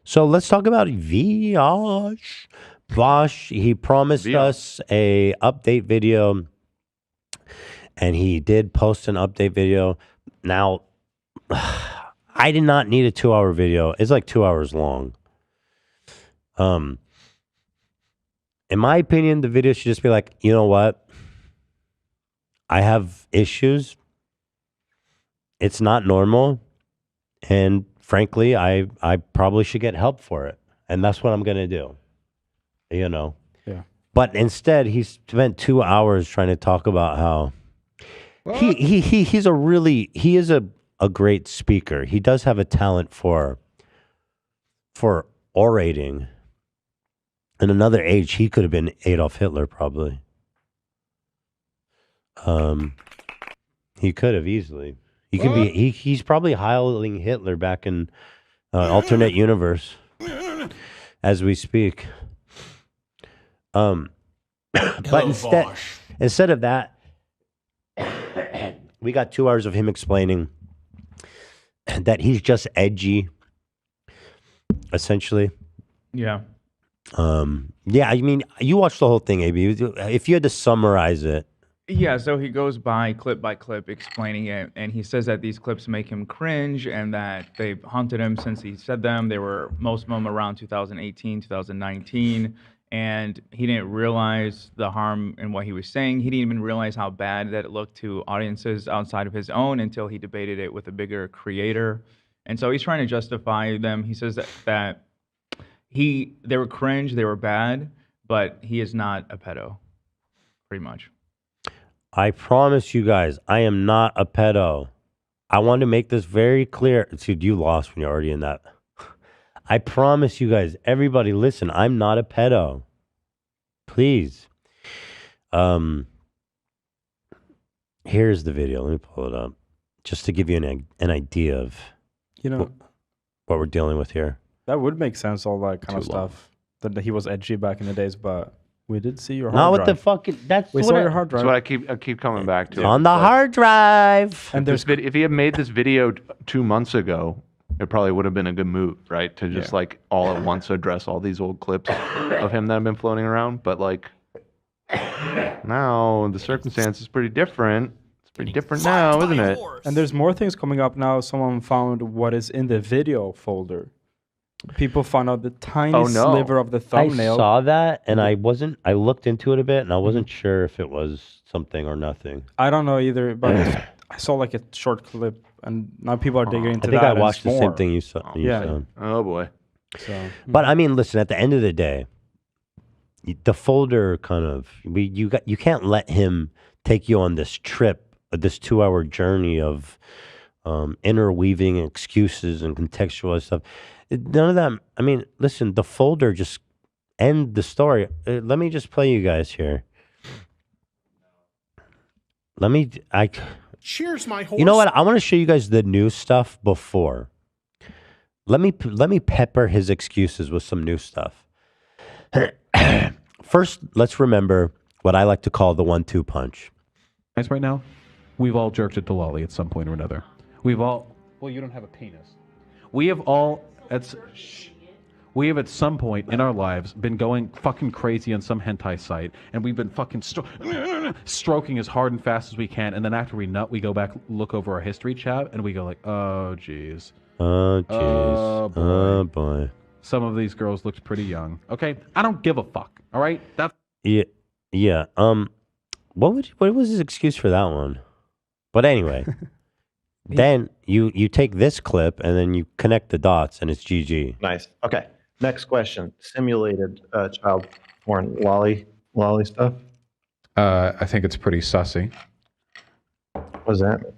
So let's talk about Vaush. Vaush, he promised us a update video, and he did post an update video. Now, I did not need a 2-hour video. It's like 2 hours long. In my opinion, the video should just be like, you know what? I have issues. It's not normal. And frankly, I probably should get help for it. And that's what I'm going to do. You know? Yeah. But instead, he spent 2 hours trying to talk about how he is a great speaker. He does have a talent for orating. In another age, he could have been Adolf Hitler, probably. He could have easily. He can be. He's probably hailing Hitler back in alternate universe as we speak. But instead of that, we got 2 hours of him explaining that he's just edgy, essentially. Yeah. Yeah, I mean, you watched the whole thing, AB. If you had to summarize it. Yeah, so he goes by clip explaining it, and he says that these clips make him cringe and that they've haunted him since he said them. They were, most of them, around 2018, 2019, and he didn't realize the harm in what he was saying. He didn't even realize how bad that it looked to audiences outside of his own until he debated it with a bigger creator. And so he's trying to justify them. He says that they were cringe, they were bad, but he is not a pedo, pretty much. I promise you guys, I am not a pedo. I want to make this very clear. Dude, you lost when you're already in that. I promise you guys, everybody, listen, I'm not a pedo. Please. Here's the video. Let me pull it up. Just to give you an idea of what we're dealing with here. That would make sense, all that kind of stuff. That he was edgy back in the days, but we did see your hard Not drive. with the fucking. We saw your hard drive. That's what I keep coming back to. On the hard drive. And if he had made this video 2 months ago, it probably would have been a good move, right? To just like all at once address all these old clips of him that have been floating around. But like now the circumstance is pretty different. It's pretty different now, isn't it? And there's more things coming up now. Someone found what is in the video folder. People found out the tiny sliver of the thumbnail. I saw that, and I looked into it a bit, and I wasn't sure if it was something or nothing. I don't know either, but I saw like a short clip, and now people are digging into that. I think I watched the same thing you saw. Yeah. Oh boy. So, but I mean, listen. At the end of the day, the folder kind of you can't let him take you on this trip, this 2-hour journey of interweaving excuses and contextualized stuff. None of that. I mean, listen, the folder just end the story. Let me just play you guys here. Cheers, my horse. You know what? I want to show you guys the new stuff before. Let me pepper his excuses with some new stuff. First, let's remember what I like to call the 1-2 punch. Guys, right now, we've all jerked at the lolly at some point or another. We've all. Well, you don't have a penis. We have all. We have at some point in our lives been going fucking crazy on some hentai site, and we've been fucking stroking as hard and fast as we can, and then after we nut, we go back, look over our history chat, and we go like, oh jeez. Oh jeez. Oh boy. Some of these girls looked pretty young. Okay, I don't give a fuck. All right, that's yeah. What was his excuse for that one? But anyway. Then you take this clip and then you connect the dots and it's GG. Nice. Okay. Next question. Simulated child porn lolly stuff. I think it's pretty sussy. What does that mean?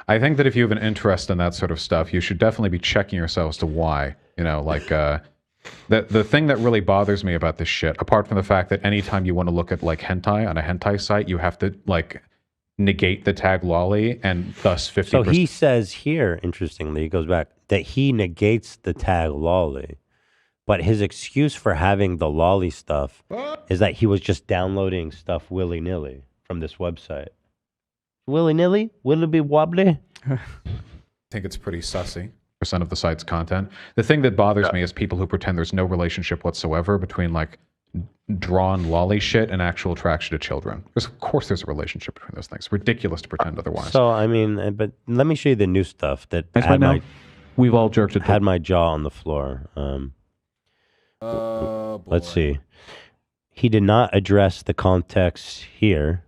I think that if you have an interest in that sort of stuff, you should definitely be checking yourself as to why. You know, like the thing that really bothers me about this shit, apart from the fact that anytime you want to look at like hentai on a hentai site, you have to like negate the tag lolly and thus 50%. So he says here, interestingly, he goes back, that he negates the tag lolly. But his excuse for having the lolly stuff is that he was just downloading stuff willy-nilly from this website. Willy-nilly? Will it be wobbly? I think it's pretty sussy. of the site's content. The thing that bothers me is people who pretend there's no relationship whatsoever between like drawn lolly shit and actual attraction to children. Of course there's a relationship between those things. Ridiculous to pretend otherwise. So, I mean, but let me show you the new stuff that we've all jerked it. Had my jaw on the floor. Let's see. He did not address the context here.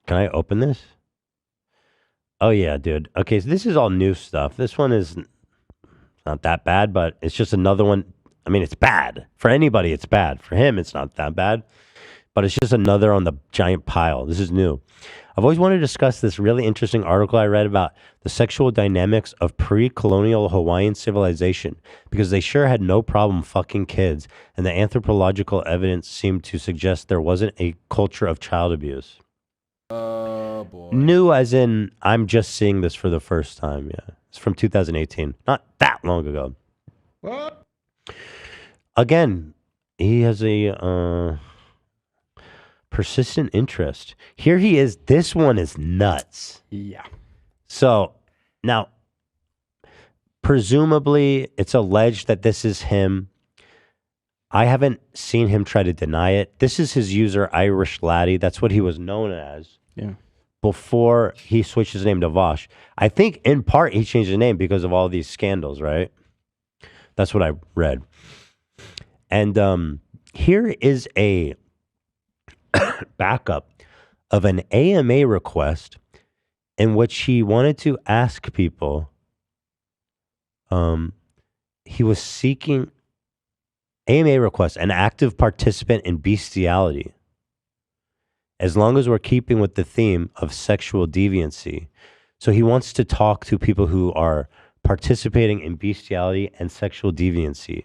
Can I open this? Oh, yeah, dude. Okay, so this is all new stuff. This one is not that bad, but it's just another one. I mean, it's bad. For anybody, it's bad. For him, it's not that bad. But it's just another on the giant pile. This is new. I've always wanted to discuss this really interesting article I read about the sexual dynamics of pre-colonial Hawaiian civilization, because they sure had no problem fucking kids, and the anthropological evidence seemed to suggest there wasn't a culture of child abuse. Oh, boy. New as in, I'm just seeing this for the first time, yeah. It's from 2018. Not that long ago. What? Again, he has a persistent interest. Here he is. This one is nuts. Yeah. So, now, presumably, it's alleged that this is him. I haven't seen him try to deny it. This is his user, Irish Laddie. That's what he was known as. Yeah. Before he switched his name to Vaush. I think in part he changed his name because of all these scandals, right? That's what I read. And here is a backup of an AMA request in which he wanted to ask people. He was seeking AMA request, an active participant in bestiality. As long as we're keeping with the theme of sexual deviancy. So he wants to talk to people who are participating in bestiality and sexual deviancy.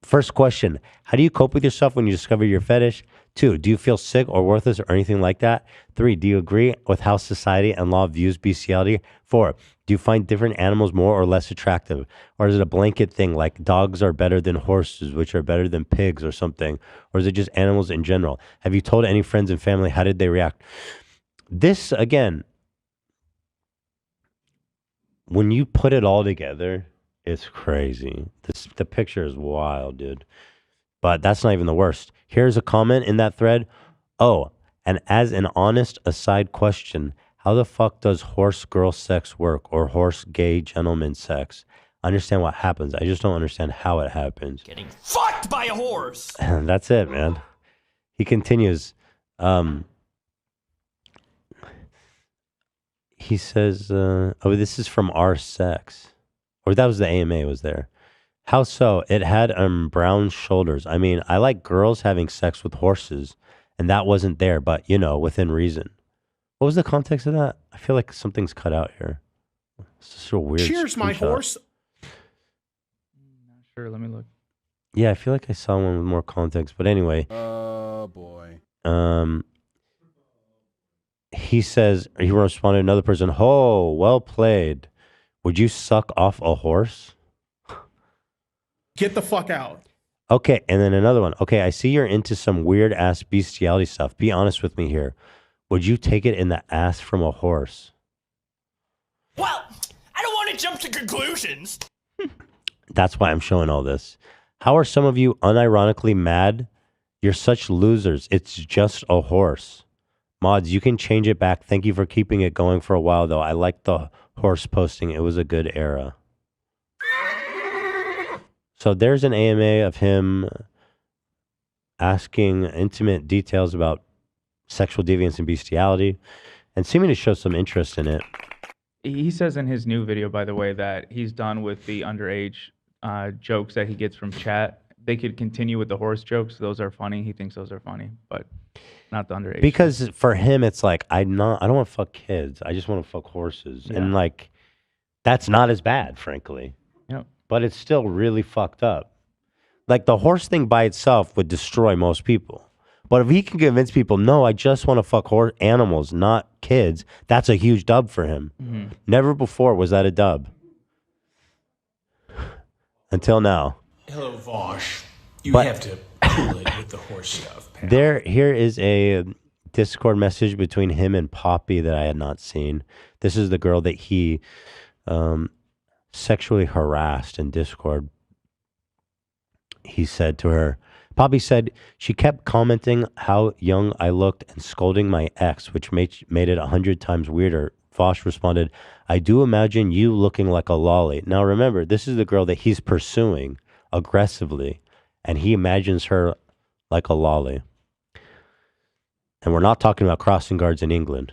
First question, how do you cope with yourself when you discover your fetish? 2, do you feel sick or worthless or anything like that? 3, do you agree with how society and law views bestiality? 4, do you find different animals more or less attractive? Or is it a blanket thing like dogs are better than horses, which are better than pigs or something? Or is it just animals in general? Have you told any friends and family? How did they react? This, again, when you put it all together, it's crazy. The picture is wild, dude. But that's not even the worst. Here's a comment in that thread. Oh, and as an honest aside question, how the fuck does horse girl sex work or horse gay gentleman sex? I understand what happens. I just don't understand how it happens. Getting fucked by a horse. That's it, man. He continues. He says, oh, this is from our sex. Or that was the AMA was there. How so? It had brown shoulders. I mean, I like girls having sex with horses, and that wasn't there, but, you know, within reason. What was the context of that? I feel like something's cut out here. It's just a weird Cheers, my screenshot. horse. Not sure. Let me look. Yeah, I feel like I saw one with more context, but anyway. Oh, boy. He says, he responded to another person, oh, well played. Would you suck off a horse? Get the fuck out. Okay, and then another one. Okay, I see you're into some weird ass bestiality stuff. Be honest with me here. Would you take it in the ass from a horse? Well, I don't want to jump to conclusions. That's why I'm showing all this. How are some of you unironically mad? You're such losers. It's just a horse. Mods, you can change it back. Thank you for keeping it going for a while, though. I like the horse posting. It was a good era. So there's an AMA of him asking intimate details about sexual deviance and bestiality and seeming to show some interest in it. He says in his new video, by the way, that he's done with the underage jokes that he gets from chat. They could continue with the horse jokes. Those are funny. He thinks those are funny, but not the underage. Because for him, it's like, I don't want to fuck kids. I just want to fuck horses. Yeah. And like, that's not as bad, frankly. Yep. But it's still really fucked up. Like the horse thing by itself would destroy most people. But if he can convince people, no, I just want to fuck horse animals, not kids, that's a huge dub for him. Mm-hmm. Never before was that a dub. Until now. Hello, Vaush. You But- have to cool it with the horse stuff, pal. Here is a Discord message between him and Poppy that I had not seen. This is the girl that he sexually harassed in Discord. He said to her, Poppy said she kept commenting how young I looked and scolding my ex, which made it 100 times weirder. Vaush responded, I do imagine you looking like a lolly. Now remember, this is the girl that he's pursuing aggressively, and he imagines her like a lolly. And we're not talking about crossing guards in England.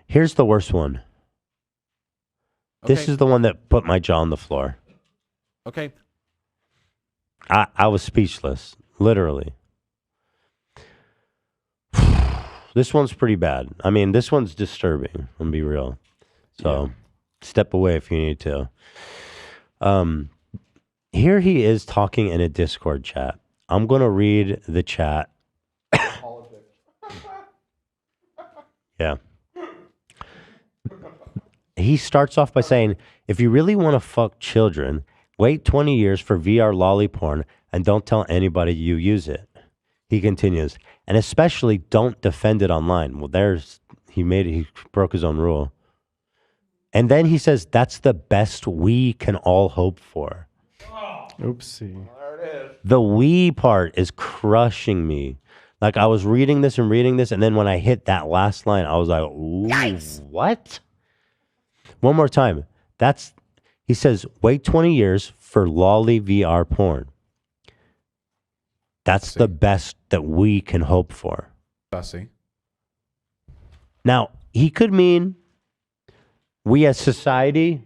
Here's the worst one. This is the one that put my jaw on the floor. Okay. I was speechless, literally. This one's pretty bad. I mean, this one's disturbing. I'm gonna be real. So step away if you need to. Here he is talking in a Discord chat. I'm gonna read the chat. Yeah. He starts off by saying, if you really want to fuck children, wait 20 years for VR lolly porn and don't tell anybody you use it. He continues, and especially don't defend it online. Well, he broke his own rule. And then he says, that's the best we can all hope for. Oopsie. The we part is crushing me. Like I was reading this, and then when I hit that last line, I was like, ooh, yikes. What? One more time. He says, wait 20 years for lolly VR porn. That's the best that we can hope for. Sussy. Now, he could mean we as society,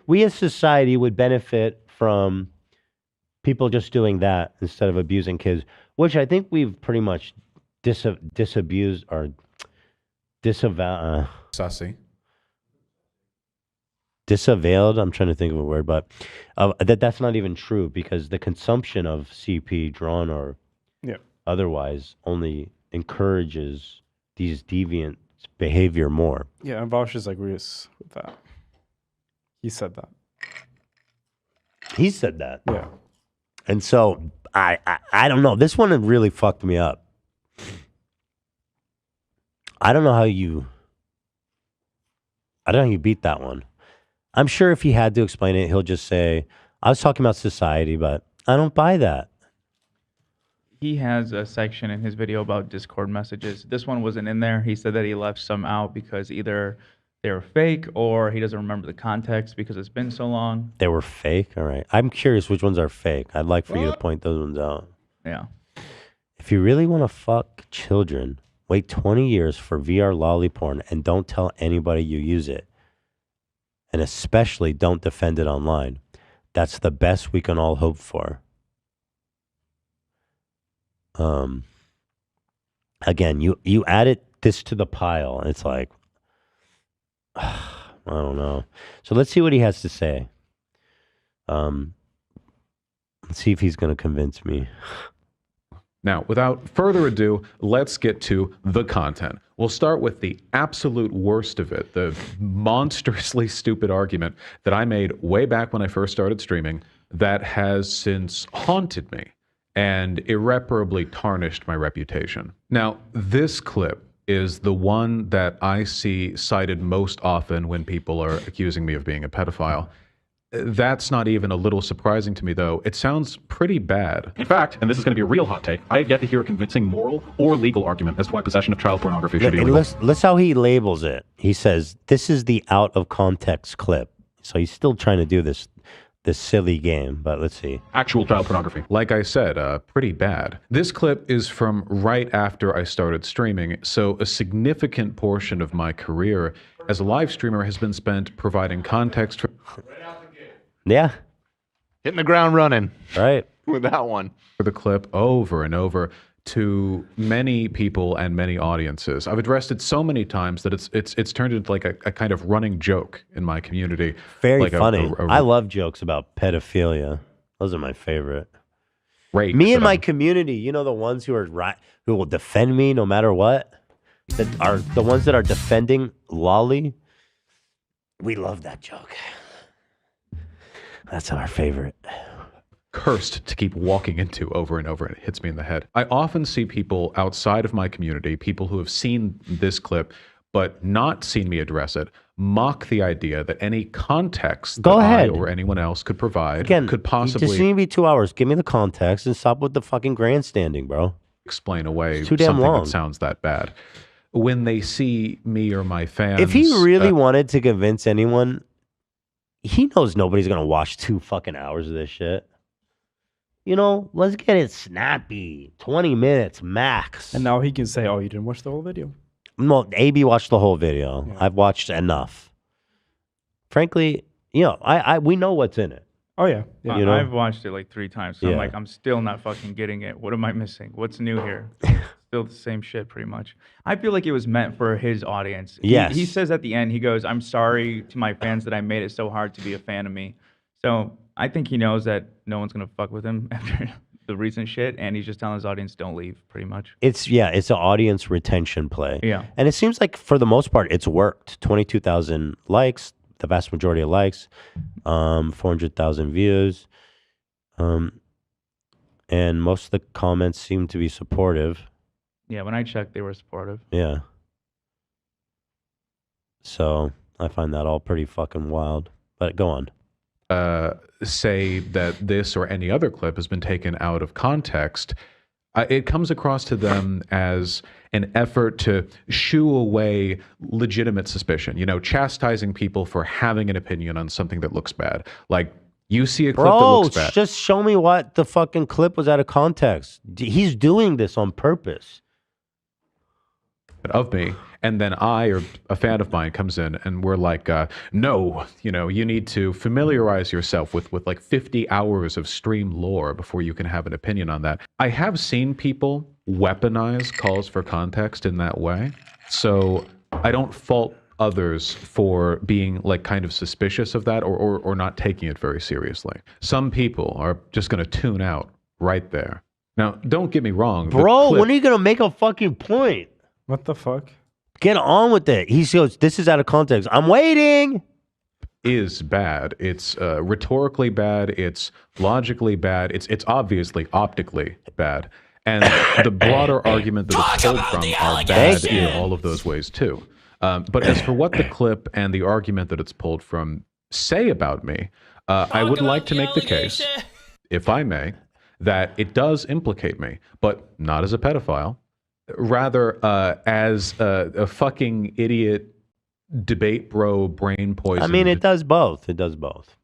we as society would benefit from people just doing that instead of abusing kids, which I think we've pretty much disabused or disavowed. Sussy. Disavailed, I'm trying to think of a word, but that's not even true because the consumption of CP, drawn or otherwise, only encourages these deviant behavior more. Yeah, and Vaush is agrees with that. He said that. He said that. Yeah. And so, I don't know. This one really fucked me up. I don't know how you beat that one. I'm sure if he had to explain it, he'll just say, I was talking about society, but I don't buy that. He has a section in his video about Discord messages. This one wasn't in there. He said that he left some out because either they were fake or he doesn't remember the context because it's been so long. They were fake? All right. I'm curious which ones are fake. I'd like for you to point those ones out. Yeah. If you really want to fuck children, wait 20 years for VR lolly porn and don't tell anybody you use it. And especially don't defend it online. That's the best we can all hope for. Again, you added this to the pile, and it's like, I don't know. So let's see what he has to say. Let's see if he's going to convince me. Now, without further ado, let's get to the content. We'll start with the absolute worst of it, the monstrously stupid argument that I made way back when I first started streaming that has since haunted me and irreparably tarnished my reputation. Now, this clip is the one that I see cited most often when people are accusing me of being a pedophile. That's not even a little surprising to me, though. It sounds pretty bad. In fact, and this is going to be a real hot take, I have yet to hear a convincing moral or legal argument as to why possession of child pornography should be illegal. Listen how he labels it. He says, this is the out of context clip. So he's still trying to do this silly game, but let's see. Actual child pornography. Like I said, pretty bad. This clip is from right after I started streaming, so a significant portion of my career as a live streamer has been spent providing context for... Yeah. Hitting the ground running. Right. With that one. For the clip over and over to many people and many audiences. I've addressed it so many times that it's turned into like a kind of running joke in my community. Very like funny. I love jokes about pedophilia. Those are my favorite. Right. Me and my community, you know, the ones who will defend me no matter what, that are the ones that are defending lolly. We love that joke. That's our favorite. cursed to keep walking into over and over, and it hits me in the head. I often see people outside of my community, people who have seen this clip but not seen me address it, mock the idea that any context Go that I ahead. or anyone else could provide Again, could you possibly just need to be 2 hours. Give me the context and stop with the fucking grandstanding, bro. explain away It's too damn something long. that sounds that bad. When they see me or my fans, If he really wanted to convince anyone, he knows nobody's gonna watch 2 fucking hours of this shit. You know, let's get it snappy. 20 minutes max. And now he can say, "Oh, you didn't watch the whole video." No, AB watched the whole video. Yeah. I've watched enough. Frankly, you know, we know what's in it. Oh yeah, yeah. You know? I've watched it like 3 times. So Yeah. I'm like, I'm still not fucking getting it. What am I missing? What's new here? Still the same shit, pretty much. I feel like it was meant for his audience. Yes. He says at the end, he goes, "I'm sorry to my fans that I made it so hard to be a fan of me." So I think he knows that no one's gonna fuck with him after the recent shit, and he's just telling his audience, "Don't leave," pretty much. It's an audience retention play. Yeah. And it seems like for the most part it's worked. 22,000 likes, the vast majority of likes, 400,000 views. And most of the comments seem to be supportive. Yeah, when I checked, they were supportive. Yeah. So I find that all pretty fucking wild. But go on. say that this or any other clip has been taken out of context, it comes across to them as an effort to shoo away legitimate suspicion. You know, chastising people for having an opinion on something that looks bad. Like, you see a clip that Bro, looks bad. just show me what the fucking clip was out of context. He's doing this on purpose. Of me, and then I or a fan of mine comes in and we're like, no, you know, you need to familiarize yourself with like 50 hours of stream lore before you can have an opinion on that. I have seen people weaponize calls for context in that way, so I don't fault others for being like kind of suspicious of that or not taking it very seriously. Some people are just going to tune out right there. Now, don't get me wrong, Bro, when are you going to make a fucking point? What the fuck? Get on with it. He goes, this is out of context. I'm waiting. Is bad. It's rhetorically bad. It's logically bad. It's obviously optically bad. And the broader argument that it's pulled from are bad in all of those ways too. But as for what the clip and the argument that it's pulled from say about me, I would like to make the case, if I may, that it does implicate me, but not as a pedophile. Rather, as a fucking idiot debate bro brain poison. I mean, it does both. It does both.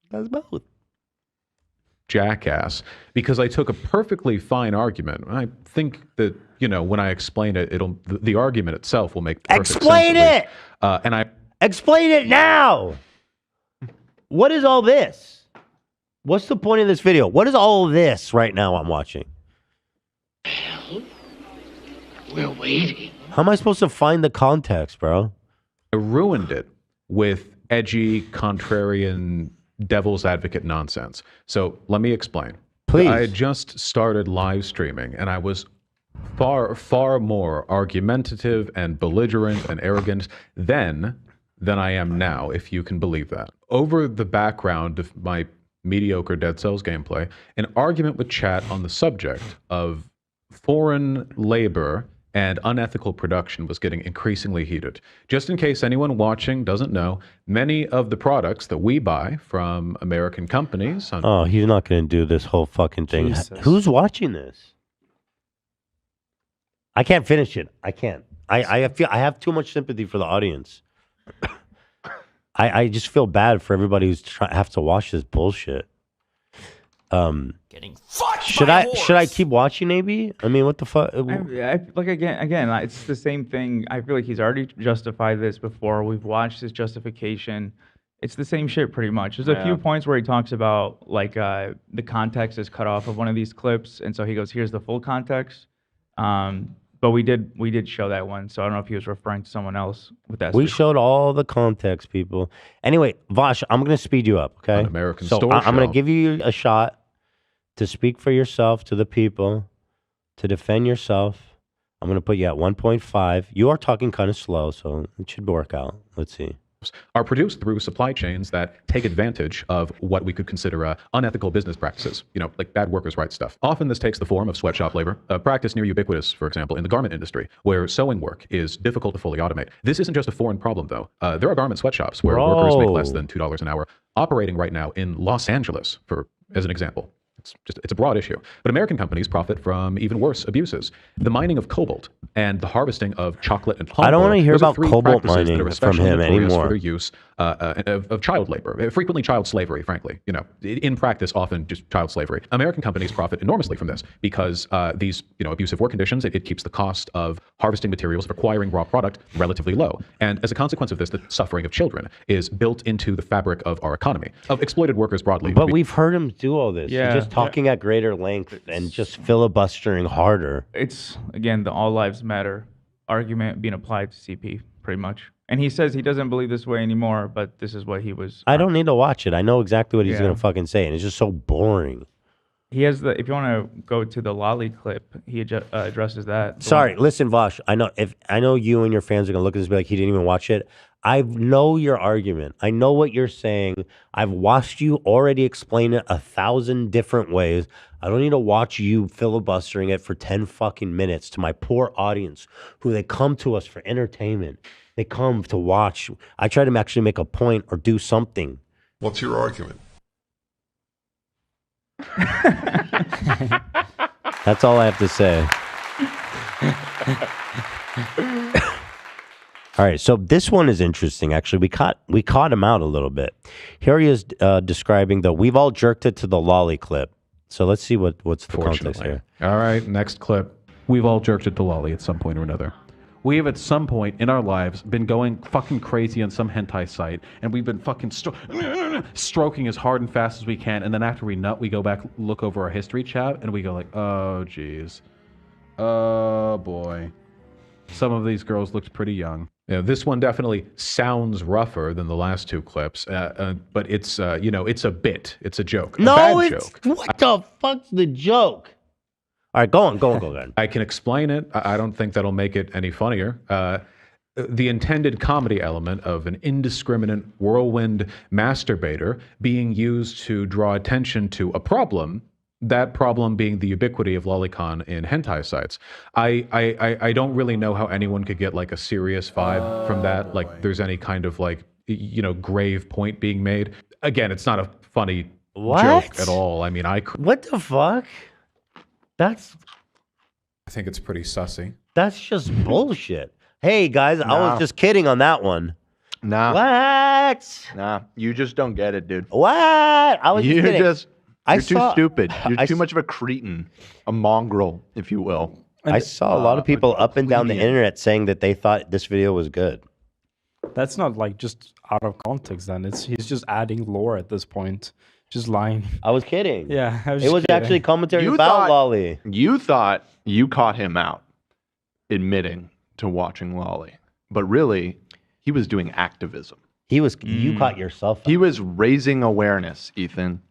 It does both. Jackass. Because I took a perfectly fine argument. I think that, you know, when I explain it, the argument itself will make perfect Explain sense. it! Explain it now! What is all this? What's the point of this video? What is all this right now I'm watching? We're waiting. How am I supposed to find the context, bro? I ruined it with edgy, contrarian, devil's advocate nonsense. So let me explain. Please. I had just started live streaming, and I was far, far more argumentative and belligerent and arrogant then than I am now, if you can believe that. Over the background of my mediocre Dead Cells gameplay, an argument with chat on the subject of foreign labor and unethical production was getting increasingly heated. Just in case anyone watching doesn't know, many of the products that we buy from American companies... Oh, he's not going to do this whole fucking thing. Jesus. Who's watching this? I can't finish it. I can't. I feel I have too much sympathy for the audience. I just feel bad for everybody who's have to watch this bullshit. Getting fucked Should by I a horse. should I keep watching? Maybe. I mean, what the fuck? Like again, it's the same thing. I feel like he's already justified this before. We've watched his justification. It's the same shit pretty much. There's a few points where he talks about like the context is cut off of one of these clips, and so he goes, "Here's the full context." But we did show that one, so I don't know if he was referring to someone else with that. We showed all the context, people. Anyway, Vaush, I'm going to speed you up, okay? An American so Store I'm going show. to give you a shot to speak for yourself to the people, to defend yourself. I'm going to put you at 1.5. You are talking kind of slow, so it should work out. Let's see. are produced through supply chains that take advantage of what we could consider unethical business practices, like bad workers' rights stuff. Often this takes the form of sweatshop labor, a practice near ubiquitous, for example, in the garment industry, where sewing work is difficult to fully automate. This isn't just a foreign problem, though. There are garment sweatshops where workers make less than $2 an hour, operating right now in Los Angeles, as an example. It's a broad issue. But American companies profit from even worse abuses. The mining of cobalt and the harvesting of chocolate and palm oil. I don't want to hear Those are about three cobalt practices that mining are from especially him notorious anymore. for their use of child labor, frequently child slavery, frankly. In practice, often just child slavery. American companies profit enormously from this because these abusive work conditions, it keeps the cost of harvesting materials, of acquiring raw product relatively low. And as a consequence of this, the suffering of children is built into the fabric of our economy, of exploited workers broadly. But we've heard him do all this. Yeah. He's just talking at greater length and just filibustering harder. It's, again, the all lives matter argument being applied to CP, pretty much. And he says he doesn't believe this way anymore, but this is what he was. I don't need to watch it. I know exactly what he's Yeah. going to fucking say, and it's just so boring. He has if you want to go to the Lolly clip, he addresses that. Sorry, listen, Vaush. I know you and your fans are going to look at this and be like, he didn't even watch it. I know your argument. I know what you're saying. I've watched you already explain it 1,000 different ways. I don't need to watch you filibustering it for 10 fucking minutes to my poor audience who they come to us for entertainment. They come to watch. I try to actually make a point or do something. What's your argument? That's all I have to say. All right, so this one is interesting. Actually, we caught him out a little bit. Here he is describing we've all jerked it to the lolly clip. So let's see what's the context here. All right, next clip. We've all jerked it to lolly at some point or another. We have at some point in our lives been going fucking crazy on some hentai site, and we've been fucking stroking as hard and fast as we can, and then after we nut, we go back, look over our history tab, and we go like, oh, geez. Oh, boy. Some of these girls looked pretty young. Yeah, this one definitely sounds rougher than the last two clips, but it's it's a bit, it's a joke, No, a bad it's joke. what the fuck's the joke? All right, go on. I can explain it. I don't think that'll make it any funnier. The intended comedy element of an indiscriminate whirlwind masturbator being used to draw attention to a problem. That problem being the ubiquity of lolicon in hentai sites. I don't really know how anyone could get like a serious vibe from that. Like there's any kind of like, grave point being made. Again, it's not a funny joke at all. I mean, What the fuck? I think it's pretty sussy. That's just bullshit. Hey guys, I was just kidding on that one. Nah. What? Nah. You just don't get it, dude. What? I was just kidding. You're too stupid. You're too much of a cretin, a mongrel, if you will. I saw a lot of people up and down the internet saying that they thought this video was good. That's not like just out of context. Then he's just adding lore at this point, just lying. I was kidding. Yeah, it was actually commentary about Lolly. You thought you caught him out, admitting to watching Lolly, but really, he was doing activism. You caught yourself out. He was raising awareness, Ethan.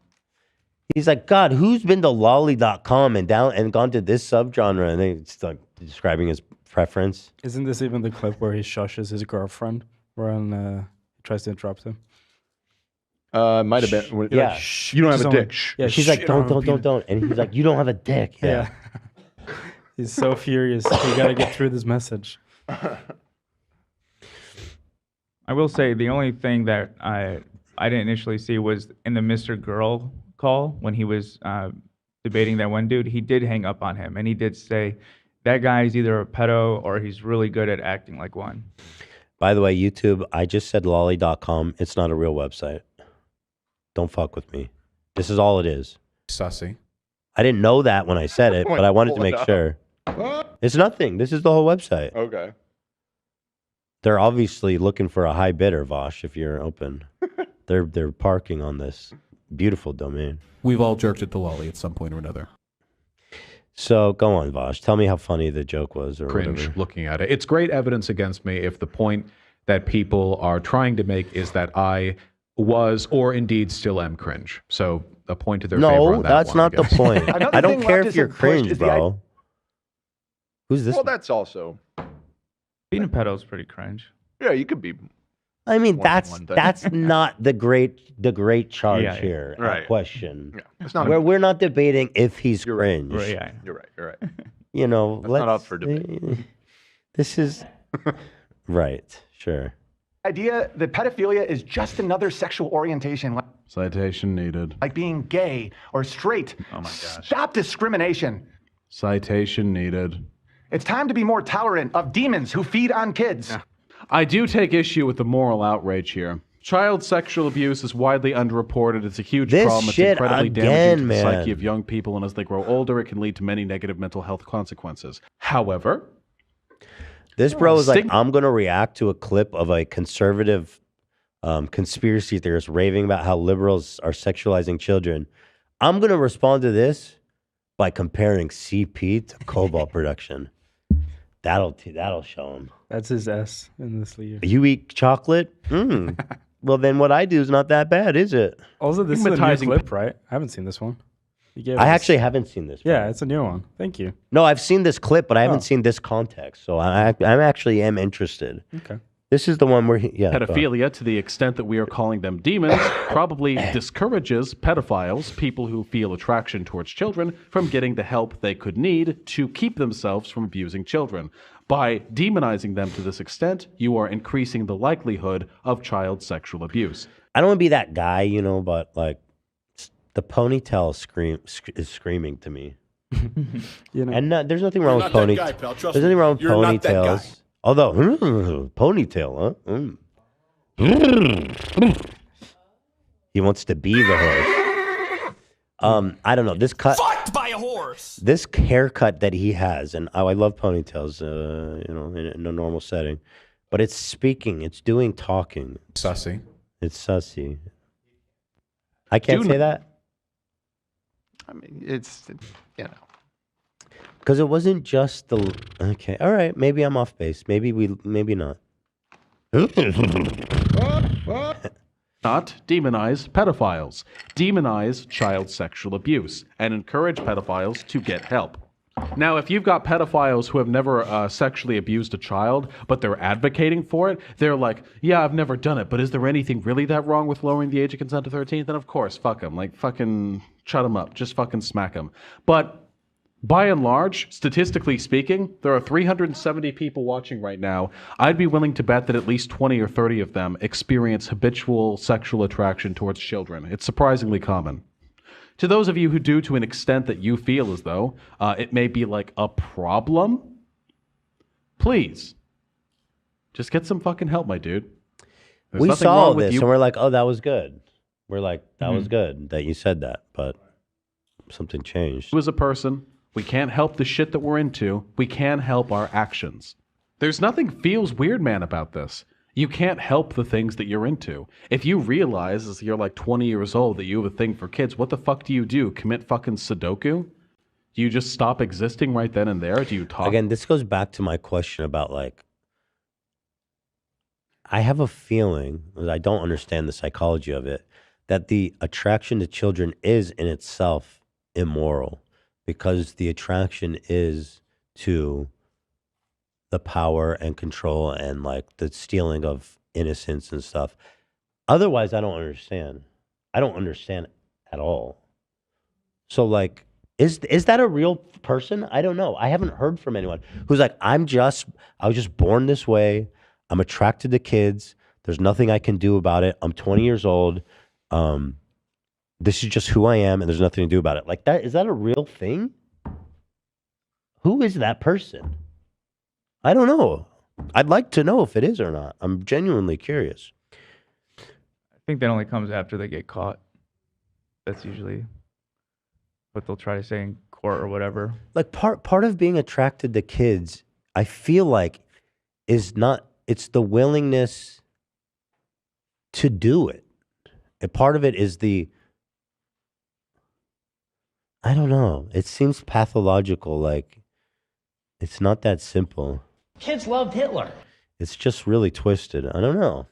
He's like, God, who's been to lolly.com and gone to this subgenre? And they start describing his preference. Isn't this even the clip where he shushes his girlfriend when he tries to interrupt him? Might have been. Yeah. Like, you don't have a dick. Yeah, she's like, don't. And he's like, you don't have a dick. Yeah. He's so furious. We got to get through this message. I will say the only thing that I didn't initially see was in the Mr. Girl call when he was debating that one dude. He did hang up on him, and he did say that guy's either a pedo or he's really good at acting like one. By the way, YouTube, I just said lolly.com. It's not a real website. Don't fuck with me. This is all it is. Sussy. I didn't know that when I said it, but I wanted to make sure. What? It's nothing. This is the whole website. Okay. They're obviously looking for a high bidder, Vaush, if you're open. They're parking on this beautiful domain. We've all jerked it to lolly at some point or another. So go on, Vaush. Tell me how funny the joke was or Cringe whatever. looking at it. It's great evidence against me if the point that people are trying to make is that I was or indeed still am cringe. So a point to their favor No, on that that's one, not I the guess. point. Another I don't thing care leftists if you're have pushed cringe, is the bro. Who's this? Well, that's also. Being a pedo is pretty cringe. Yeah, you could be. I mean, more than that's one thing. that's not the great charge Yeah, yeah. here. Right. Question. Yeah, it's not. We're not debating if he's You're right. cringe. Right, yeah. You're right. You're right. You know, That's not up for debate. This is right. Sure. Idea that pedophilia is just another sexual orientation, Citation needed. like being gay or straight. Oh my gosh. Stop discrimination. Citation needed. It's time to be more tolerant of demons who feed on kids. I do take issue with the moral outrage here. Child sexual abuse is widely underreported. It's a huge This problem. It's shit incredibly again, damaging to the man. psyche of young people, and as they grow older, it can lead to many negative mental health consequences. However, This bro is like, Stig- I'm gonna react to a clip of a conservative conspiracy theorist raving about how liberals are sexualizing children. I'm gonna respond to this by comparing CP to cobalt production. That'll show him. That's his S in the sleeve. You eat chocolate? Well, then what I do is not that bad, is it? Also, this is a new Stigmatizing- clip, right? I haven't seen this one. You gave I us- actually haven't seen this. Yeah, bro. it's a new one. Thank you. No, I've seen this clip, but I haven't Oh. seen this context. So I actually am interested. Okay. This is the one where go on. pedophilia, to the extent that we are calling them demons, probably discourages pedophiles, people who feel attraction towards children, from getting the help they could need to keep themselves from abusing children. By demonizing them to this extent, you are increasing the likelihood of child sexual abuse. I don't want to be that guy, you know, but like the ponytail is screaming to me. You know, And there's nothing wrong with You're not that ponytails. guy, pal. Trust There's me. nothing wrong with You're not that guy. ponytails. Although ponytail, huh? He wants to be the horse. I don't know. This cut, Fucked by a horse. this haircut that he has, and I love ponytails, you know, in a normal setting, but it's speaking, it's doing talking. Sussy. It's sussy. I can't Do say n- that I mean, it's because it wasn't just the. Okay, all right. Maybe I'm off base. Maybe not. Not demonize pedophiles. Demonize child sexual abuse and encourage pedophiles to get help. Now, if you've got pedophiles who have never sexually abused a child, but they're advocating for it, they're like, yeah, I've never done it, but is there anything really that wrong with lowering the age of consent to 13? Then of course, fuck them. Like, fucking shut them up. Just fucking smack them. But by and large, statistically speaking, there are 370 people watching right now. I'd be willing to bet that at least 20 or 30 of them experience habitual sexual attraction towards children. It's surprisingly common. To those of you who do to an extent that you feel as though it may be like a problem, please, just get some fucking help, my dude. There's We nothing saw wrong with this you. and we're like, oh, that was good. We're like, that was good that you said that, but something changed. As a person, we can't help the shit that we're into. We can help our actions. There's nothing feels weird, man, about this. You can't help the things that you're into. If you realize as you're like 20 years old that you have a thing for kids, what the fuck do you do? Commit fucking Sudoku? Do you just stop existing right then and there? Do you talk? Again, this goes back to my question about like, I have a feeling, I don't understand the psychology of it, that the attraction to children is in itself immoral because the attraction is to the power and control and like the stealing of innocence and stuff. Otherwise, I don't understand. I don't understand at all. So like, is that a real person? I don't know. I haven't heard from anyone who's like, I was just born this way. I'm attracted to kids. There's nothing I can do about it. I'm 20 years old. This is just who I am, and there's nothing to do about it. Like that, is that a real thing? Who is that person? I don't know. I'd like to know if it is or not. I'm genuinely curious. I think that only comes after they get caught. That's usually what they'll try to say in court or whatever. Like part of being attracted to kids, I feel like, it's the willingness to do it. And part of it is I don't know. It seems pathological. Like it's not that simple. Kids loved Hitler. It's just really twisted. I don't know.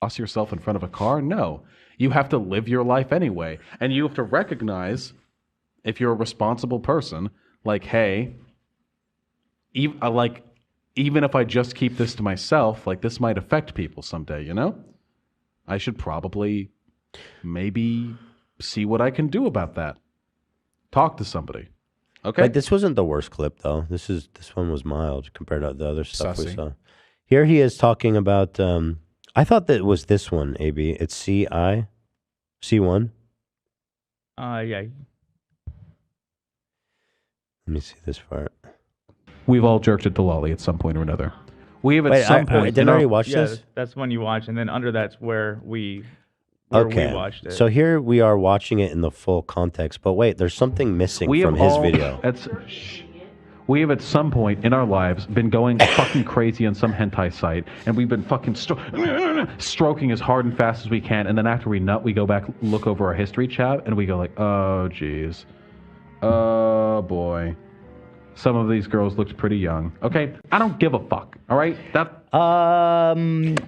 Toss yourself in front of a car? No. You have to live your life anyway. And you have to recognize, if you're a responsible person, like, hey, even if I just keep this to myself, like this might affect people someday, you know? I should probably maybe see what I can do about that. Talk to somebody. Okay. But this wasn't the worst clip though. This one was mild compared to the other stuff we Sussy. saw. Here he is talking about I thought that it was this one, AB. It's C1. Yeah. Let me see this part. We've all jerked it to Lolly at some point or another. We have at Wait, some point. didn't I already watch Yeah, this? that's when you watch, and then under that's where we Okay. watched it. So here we are watching it in the full context. But wait, there's something missing from his video. We have at some point in our lives been going fucking crazy on some hentai site, and we've been fucking stroking as hard and fast as we can, and then after we nut, we go back, look over our history chat, and we go like, oh jeez, oh boy, some of these girls looked pretty young. Okay, I don't give a fuck. All right,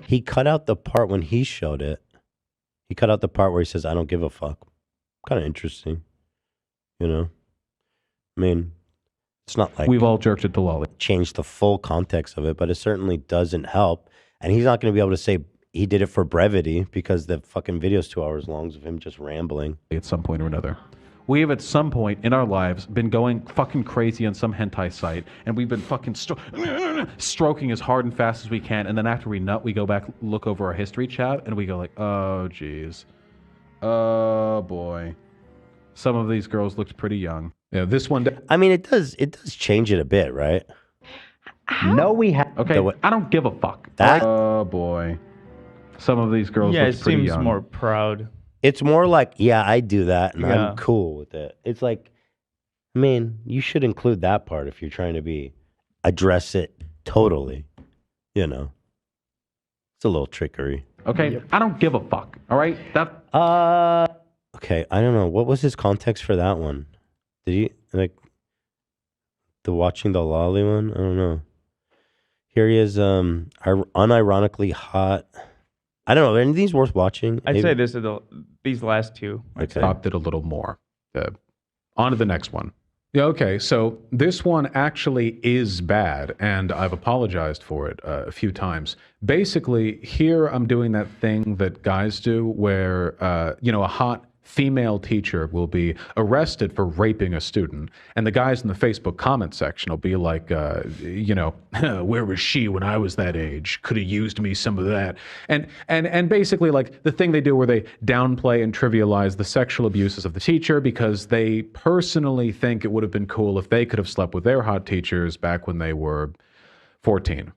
He cut out the part when he showed it. He cut out the part where he says, "I don't give a fuck." Kind of interesting, you know. I mean, it's not like we've all jerked it to Lolly. Change the full context of it, but it certainly doesn't help. And he's not going to be able to say he did it for brevity because the fucking video's 2 hours long of him just rambling. At some point or another. We have at some point in our lives been going fucking crazy on some hentai site, and we've been fucking stroking as hard and fast as we can, and then after we nut, we go back, look over our history chat, and we go like, oh jeez, oh boy, some of these girls looked pretty young. Yeah, this one. I mean, it does change it a bit, right? No, we have. Okay, The I don't give a fuck. That- oh boy, some of these girls yeah, it looked pretty seems young. more proud. It's more like, yeah, I do that, and Yeah. I'm cool with it. It's like, I mean, you should include that part if you're trying to address it totally. You know, it's a little trickery. Okay, I don't give a fuck. All right, Okay, I don't know. What was his context for that one? Did he like the watching the lolly one? I don't know. Here he is, unironically hot. I don't know. Are any of these worth watching? I'd Maybe? say this is these last two. I'd say. Topped it a little more. On to the next one. Yeah, okay. So this one actually is bad, and I've apologized for it a few times. Basically, here I'm doing that thing that guys do where, a hot female teacher will be arrested for raping a student, and the guys in the Facebook comment section will be like, where was she when I was that age? Could have used me some of that. And basically, like, the thing they do where they downplay and trivialize the sexual abuses of the teacher because they personally think it would have been cool if they could have slept with their hot teachers back when they were 14.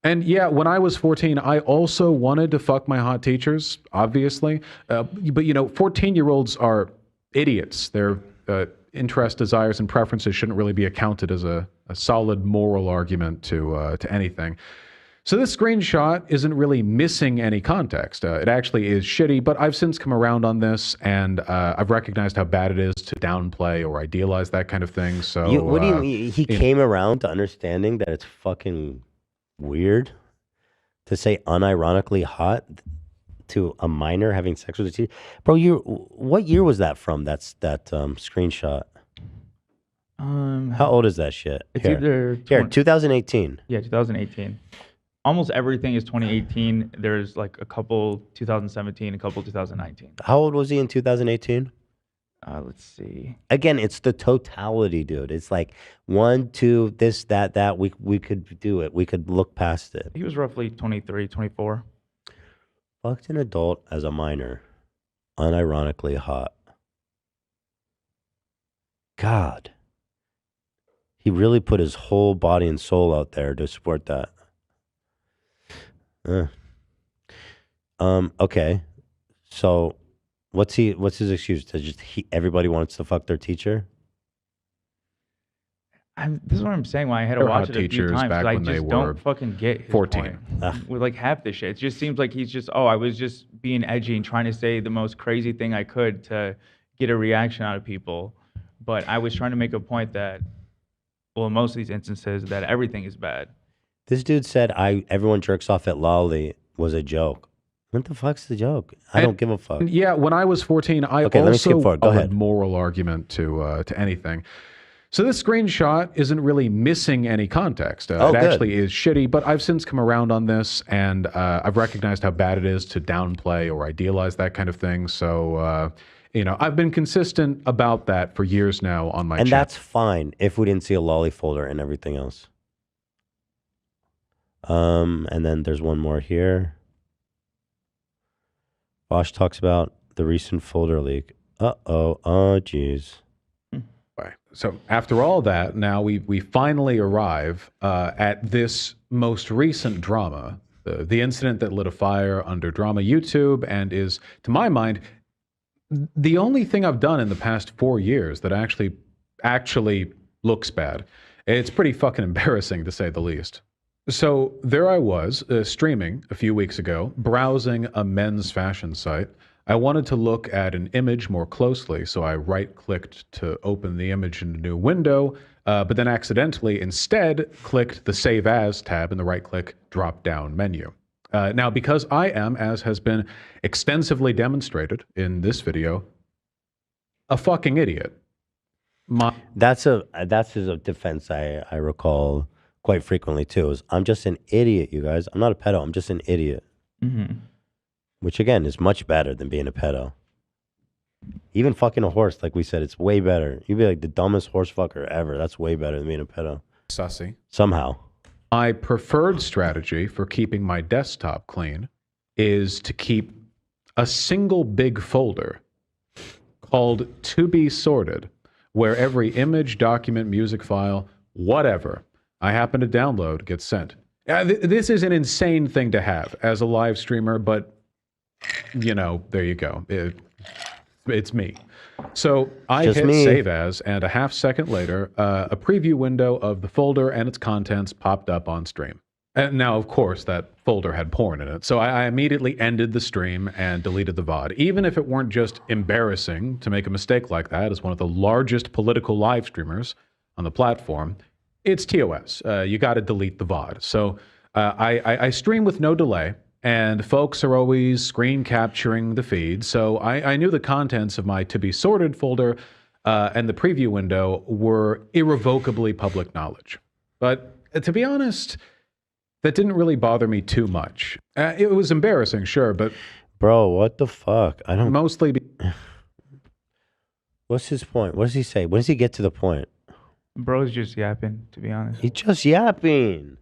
And yeah, when I was 14, I also wanted to fuck my hot teachers, obviously. But 14-year-olds are idiots. Their interests, desires, and preferences shouldn't really be accounted as a solid moral argument to anything. So this screenshot isn't really missing any context. It actually is shitty, but I've since come around on this, and I've recognized how bad it is to downplay or idealize that kind of thing. So What do you mean? He came around to understanding that it's fucking weird to say unironically hot to a minor having sex with a teacher. Bro, what year was that from? That screenshot. How old is that shit? It's Here. either 2018. Yeah, 2018. Almost everything is 2018. There's like a couple 2017, a couple 2019. How old was he in 2018? Let's see. Again, it's the totality, dude. It's like 1, 2, this, that. We could do it. We could look past it. He was roughly 23, 24. Fucked an adult as a minor. Unironically hot. God. He really put his whole body and soul out there to support that. Okay. So what's his excuse? To just everybody wants to fuck their teacher? This is what I'm saying. Why I had to Their watch hot it a few teachers times. back 'Cause I when they just were don't fucking get his 14. point. With like half the shit. It just seems like he's just, I was just being edgy and trying to say the most crazy thing I could to get a reaction out of people. But I was trying to make a point that, well, in most of these instances, that everything is bad. This dude said everyone jerks off at Lolly was a joke. What the fuck's the joke? I don't give a fuck. Yeah, when I was 14, I Okay, let me skip also forward. Go a ahead. moral argument to anything. So this screenshot isn't really missing any context. Oh, it good. actually is shitty, but I've since come around on this, and I've recognized how bad it is to downplay or idealize that kind of thing. So, I've been consistent about that for years now on my And channel. that's fine if we didn't see a lolly folder and everything else. And then there's one more here. Vaush talks about the recent folder leak. Oh, geez. So after all that, now we finally arrive at this most recent drama, the incident that lit a fire under Drama YouTube, and is, to my mind, the only thing I've done in the past 4 years that actually looks bad. It's pretty fucking embarrassing, to say the least. So there I was, streaming a few weeks ago, browsing a men's fashion site. I wanted to look at an image more closely, so I right-clicked to open the image in a new window, but then accidentally instead clicked the Save As tab in the right-click drop-down menu. Now, because I am, as has been extensively demonstrated in this video, a fucking idiot. That's his defense. I recall quite frequently too. Is I'm just an idiot, you guys. I'm not a pedo. I'm just an idiot. Mm-hmm. Which again is much better than being a pedo. Even fucking a horse, like we said, it's way better. You'd be like the dumbest horse fucker ever. That's way better than being a pedo. Sussy. Somehow. My preferred strategy for keeping my desktop clean is to keep a single big folder called To Be Sorted, where every image, document, music file, whatever I happen to download gets sent. This is an insane thing to have as a live streamer, but there you go. It's me. So I hit Save As, and a half second later, a preview window of the folder and its contents popped up on stream. And now, of course, that folder had porn in it. So I immediately ended the stream and deleted the VOD. Even if it weren't just embarrassing to make a mistake like that as one of the largest political live streamers on the platform, it's TOS. You got to delete the VOD. So I stream with no delay. And folks are always screen capturing the feed. So I knew the contents of my To Be Sorted folder and the preview window were irrevocably public knowledge. But to be honest, that didn't really bother me too much. It was embarrassing, sure, but... Bro, what the fuck? I don't... Mostly... What's his point? What does he say? When does he get to the point? Bro's just yapping, to be honest. He's just yapping.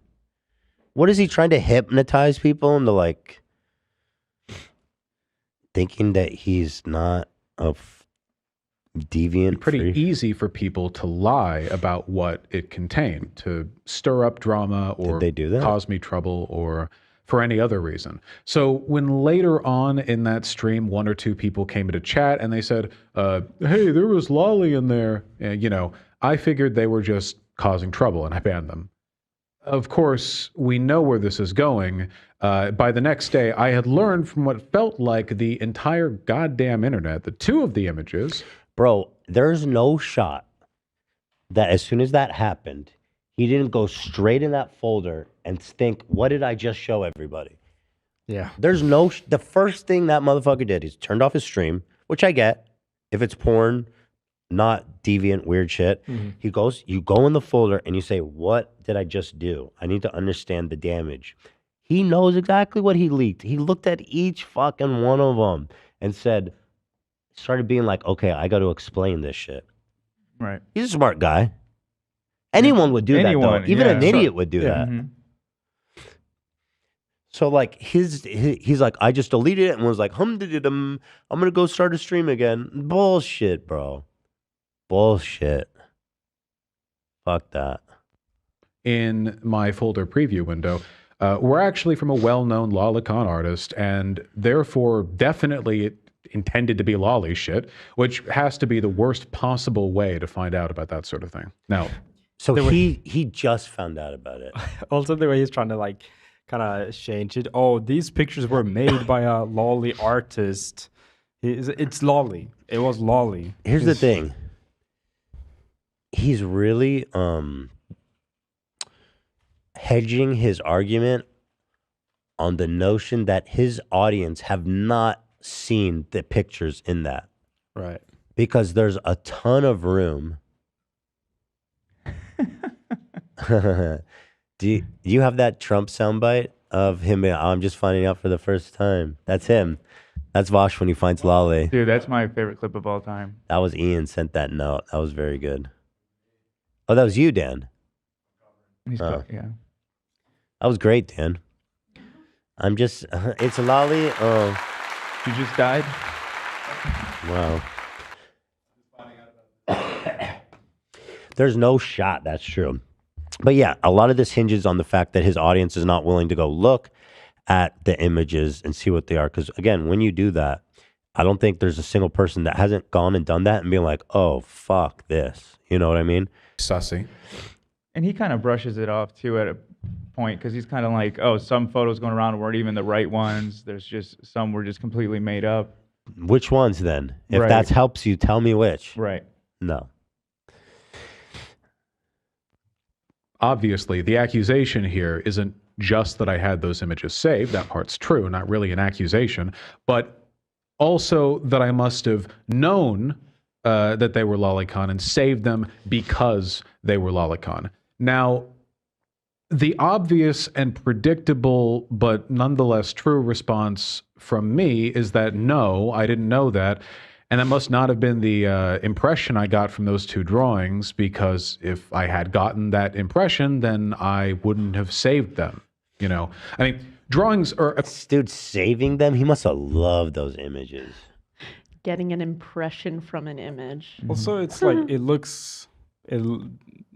What is he trying to hypnotize people into like thinking that he's not a deviant? Pretty easy for people to lie about what it contained, to stir up drama or Did they do that? Cause me trouble or for any other reason. So when later on in that stream, one or two people came into chat and they said, hey, there was lolly in there. I figured they were just causing trouble and I banned them. Of course, we know where this is going. By the next day, I had learned from what felt like the entire goddamn internet that two of the images... Bro, there's no shot that as soon as that happened, he didn't go straight in that folder and think, what did I just show everybody? Yeah. There's no... the first thing that motherfucker did is turned off his stream, which I get. If it's porn, not deviant, weird shit. Mm-hmm. You go in the folder and you say, what did I just do? I need to understand the damage. He knows exactly what he leaked. He looked at each fucking one of them and started being like, okay, I got to explain this shit. Right. He's a smart guy. Anyone would do that, though. Even an idiot would do that. Mm-hmm. So, like, he's like, I just deleted it and was like, I'm going to go start a stream again. Bullshit, bro. Bullshit. Fuck that. In my folder preview window, were actually from a well-known lolicon artist and therefore definitely intended to be lolly shit, which has to be the worst possible way to find out about that sort of thing. Now, so he just found out about it. Also, the way he's trying to like kind of change it. Oh, these pictures were made by a lolly artist. It's lolly. It was lolly. Here's the thing. He's really hedging his argument on the notion that his audience have not seen the pictures in that. Right. Because there's a ton of room Do you have that Trump soundbite of him? I'm just finding out for the first time. That's him. That's Vaush when he finds Lolly. Dude, that's my favorite clip of all time. That was Ian sent that note. That was very good. Oh, that was you, Dan. Yeah. That was great, Dan. I'm just, it's Lolly. Oh. You just died? Wow. There's no shot. That's true. But yeah, a lot of this hinges on the fact that his audience is not willing to go look at the images and see what they are. Because again, when you do that, I don't think there's a single person that hasn't gone and done that and been like, oh, fuck this. You know what I mean? Sussy. And he kind of brushes it off too at a point because he's kind of like, oh, some photos going around weren't even the right ones. There's just some were just completely made up. Which ones then? If Right. that helps you, tell me which. Right. No. Obviously, the accusation here isn't just that I had those images saved. That part's true, not really an accusation, but also that I must have known that they were lolicon and saved them because they were lolicon. Now, the obvious and predictable, but nonetheless true response from me is that no, I didn't know that. And that must not have been the impression I got from those two drawings, because if I had gotten that impression, then I wouldn't have saved them. You know, I mean, drawings are... Dude, saving them? He must have loved those images. Getting an impression from an image. Also, it's like it looks.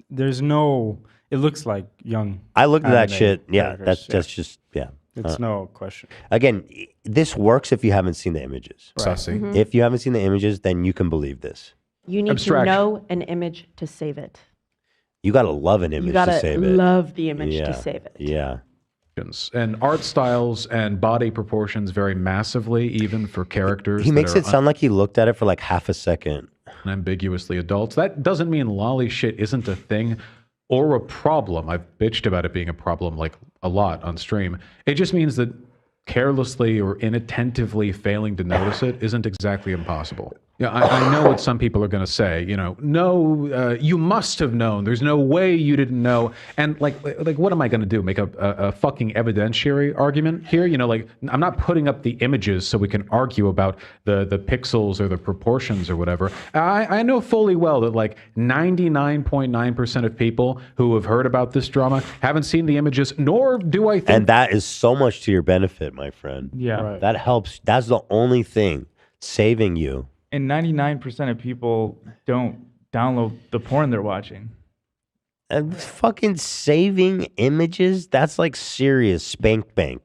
There's no. It looks like young. I looked at that anime shit. Yeah, characters, that's just, yeah. It's no question. Again, this works if you haven't seen the images. Sussy. Mhm. If you haven't seen the images, then you can believe this. You need to know an image to save it. You got to love an You image gotta to save it. love the image Yeah, to save it. Yeah. And art styles and body proportions vary massively, even for characters. He that makes are it sound like he looked at it for like half a second. Unambiguously adults. That doesn't mean lolly shit isn't a thing or a problem. I've bitched about it being a problem like a lot on stream. It just means that carelessly or inattentively failing to notice it isn't exactly impossible. Yeah, I know what some people are going to say. You know, no, you must have known. There's no way you didn't know. And like, what am I going to do? Make a fucking evidentiary argument here? You know, like I'm not putting up the images so we can argue about the pixels or the proportions or whatever. I know fully well that like 99.9% of people who have heard about this drama haven't seen the images, nor do I think. And that is so much to your benefit, my friend. Yeah. Right. That helps. That's the only thing saving you. And 99% of people don't download the porn they're watching. And fucking saving images, that's like serious spank bank.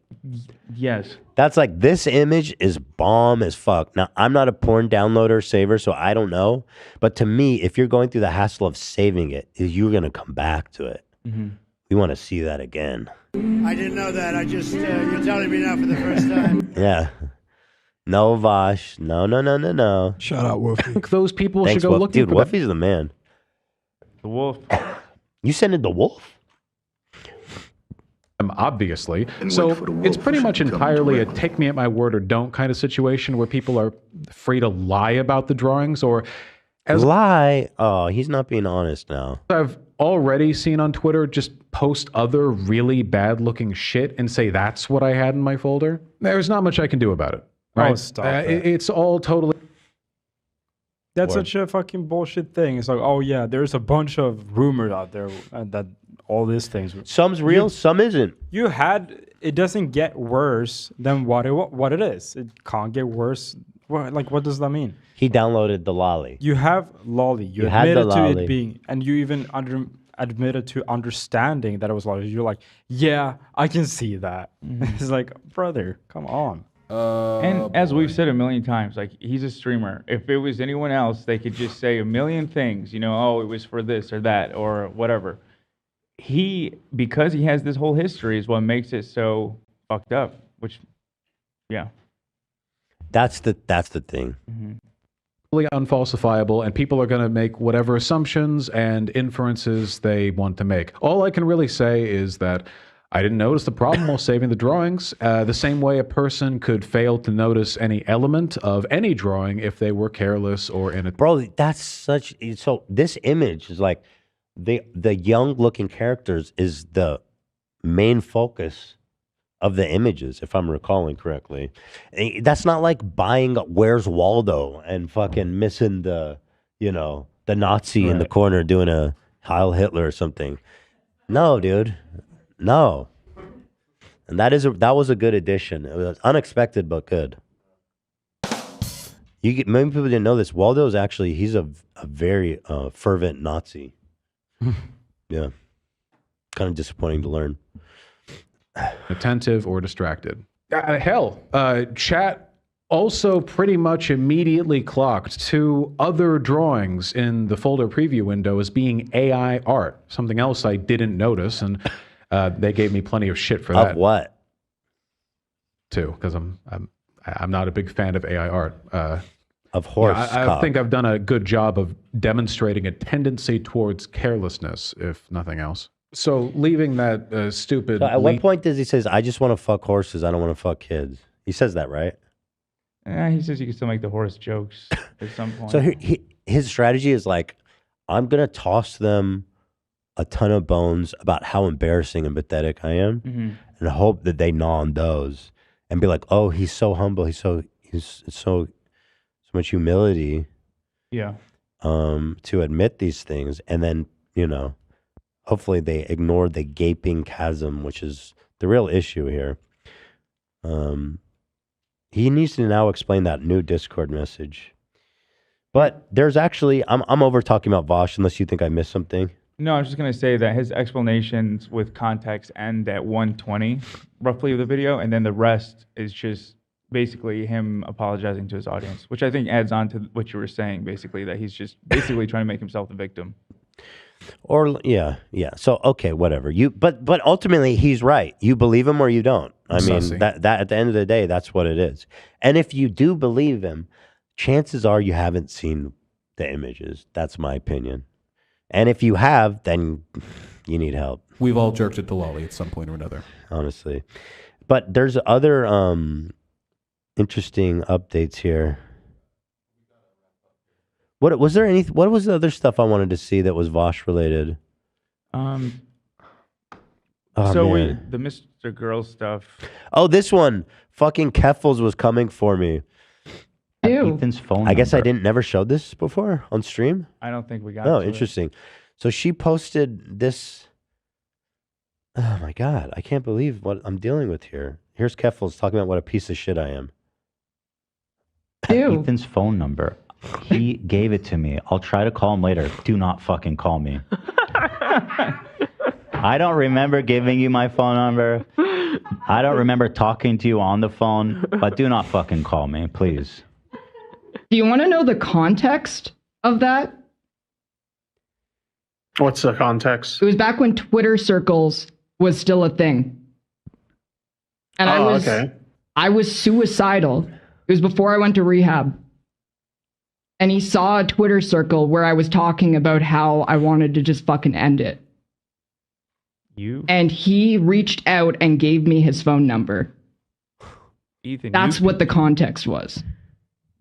Yes. That's like, this image is bomb as fuck. Now, I'm not a porn downloader saver, so I don't know. But to me, if you're going through the hassle of saving it, you're going to come back to it. Mm-hmm. We want to see that again. I didn't know that. I just, you're telling me now for the first time. Yeah. No, Vaush. No. Shout out, Wolfie. Those people Thanks, should go Wolf. looking Dude, for Wolfie's the man. The wolf. You sent it to Wolf? Obviously. So it's pretty much entirely a take me at my word or don't kind of situation where people are free to lie about the drawings, or lie? Oh, he's not being honest now. I've already seen on Twitter, just post other really bad looking shit and say that's what I had in my folder. There's not much I can do about it. Right? Oh, stop that. It's all totally... That's What? such a fucking bullshit thing. It's like, oh yeah, there's a bunch of rumors out there that all these things. Some's real, some isn't. You had it doesn't get worse than what it is. It can't get worse. What does that mean? He downloaded the lolly. You have lolly. You had the admitted to lolly. it being, and you even admitted to understanding that it was lolly. You're like, yeah, I can see that. It's like, brother, come on. And as we've said a million times, like, he's a streamer. If it was anyone else, they could just say a million things, you know, oh, it was for this or that or whatever. Because he has this whole history is what makes it so fucked up, which, yeah. That's the thing. Totally unfalsifiable, and people are going to make whatever assumptions and inferences they want to make. All I can really say is that I didn't notice the problem while saving the drawings, the same way a person could fail to notice any element of any drawing if they were careless or in a... Bro, that's such... So this image is like, the young looking characters is the main focus of the images, if I'm recalling correctly. That's not like buying Where's Waldo and fucking missing the Nazi in the corner doing a Heil Hitler or something. No, dude. No. And that was a good addition. It was unexpected but good. Many people didn't know this. Waldo's actually he's a very fervent Nazi. Yeah. Kind of disappointing to learn. Attentive or distracted. Hell, chat also pretty much immediately clocked two other drawings in the folder preview window as being AI art. Something else I didn't notice, and they gave me plenty of shit for that. Of what? Too, because I'm not a big fan of AI art. Of horse. I think I've done a good job of demonstrating a tendency towards carelessness, if nothing else. So leaving that stupid. So at what point does he says, "I just want to fuck horses. I don't want to fuck kids"? He says that, right? He says you can still make the horse jokes at some point. So his strategy is like, I'm gonna toss them a ton of bones about how embarrassing and pathetic I am, and hope that they gnaw on those and be like, "Oh, he's so humble. He's so much humility." Yeah. To admit these things, and then hopefully they ignore the gaping chasm, which is the real issue here. He needs to now explain that new Discord message. But there's actually, I'm over talking about Vaush, unless you think I missed something. No, I was just going to say that his explanations with context end at 1:20, roughly, of the video, and then the rest is just basically him apologizing to his audience, which I think adds on to what you were saying, basically, that he's just basically trying to make himself the victim. Or yeah. So okay, whatever. But ultimately he's right. You believe him or you don't. I mean Sussy. that at the end of the day, that's what it is. And if you do believe him, chances are you haven't seen the images. That's my opinion. And if you have, then you need help. We've all jerked at the lolly at some point or another. Honestly. But there's other interesting updates here. What was the other stuff I wanted to see that was Vaush related? The Mr. Girl stuff. Oh, this one. Fucking Keffels was coming for me. Ethan's phone I guess I number. never showed this before on stream. I don't think we got Oh, to it. interesting. So she posted this. Oh my God. I can't believe what I'm dealing with here. Here's Keffels talking about what a piece of shit I am. Ethan's phone number. He gave it to me. I'll try to call him later. Do not fucking call me. I don't remember giving you my phone number. I don't remember talking to you on the phone, but do not fucking call me, please. Do you want to know the context of that? What's the context? It was back when Twitter circles was still a thing. And I was suicidal. It was before I went to rehab. And he saw a Twitter circle where I was talking about how I wanted to just fucking end it. And he reached out and gave me his phone number. Ethan, That's what the context was.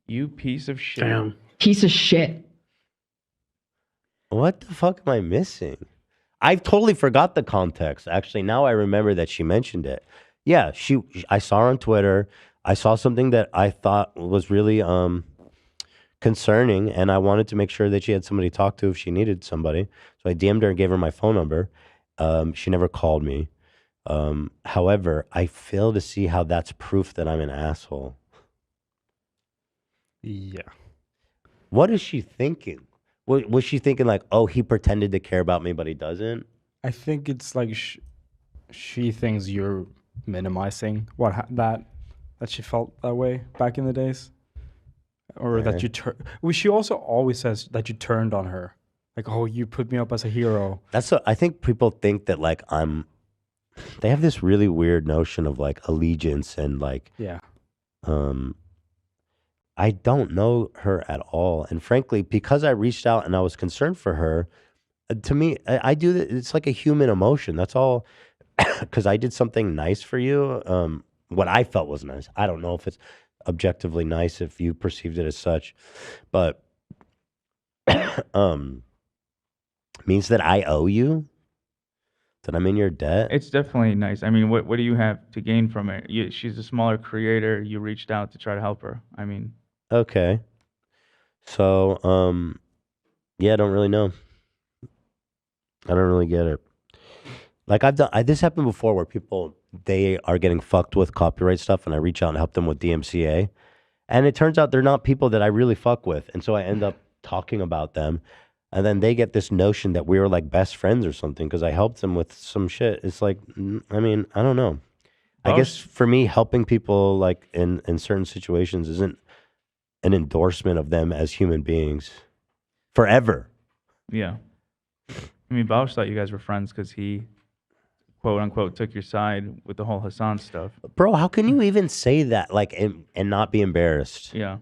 You piece of shit. Damn. Piece of shit. What the fuck am I missing? I totally forgot the context. Actually, now I remember that she mentioned it. Yeah, I saw her on Twitter. I saw something that I thought was really concerning, and I wanted to make sure that she had somebody to talk to if she needed somebody. So I DM'd her and gave her my phone number. She never called me. However, I fail to see how that's proof that I'm an asshole. Yeah. What is she thinking? Was she thinking like, oh, he pretended to care about me, but he doesn't? I think it's like she thinks you're minimizing that she felt that way back in the days, or that you she also always says that you turned on her, like, oh, you put me up as a hero. I think people think that like they have this really weird notion of like allegiance and like, yeah. I don't know her at all. And frankly, because I reached out and I was concerned for her, to me, I do that. It's like a human emotion. That's all. Because I did something nice for you. What I felt was nice. I don't know if it's objectively nice if you perceived it as such. But means that I owe you, that I'm in your debt. It's definitely nice. I mean, what do you have to gain from it? She's a smaller creator. You reached out to try to help her. I mean, Okay. So, yeah, I don't really know. I don't really get it. Like this happened before where people, they are getting fucked with copyright stuff and I reach out and help them with DMCA. And it turns out they're not people that I really fuck with. And so I end up talking about them. And then they get this notion that we were like best friends or something because I helped them with some shit. It's like, I mean, I don't know. I guess for me, helping people like in certain situations isn't an endorsement of them as human beings forever. yeah. I mean, Vaush thought you guys were friends because he, quote unquote, took your side with the whole Hassan stuff. Bro, how can you even say that like and not be embarrassed? Yeah.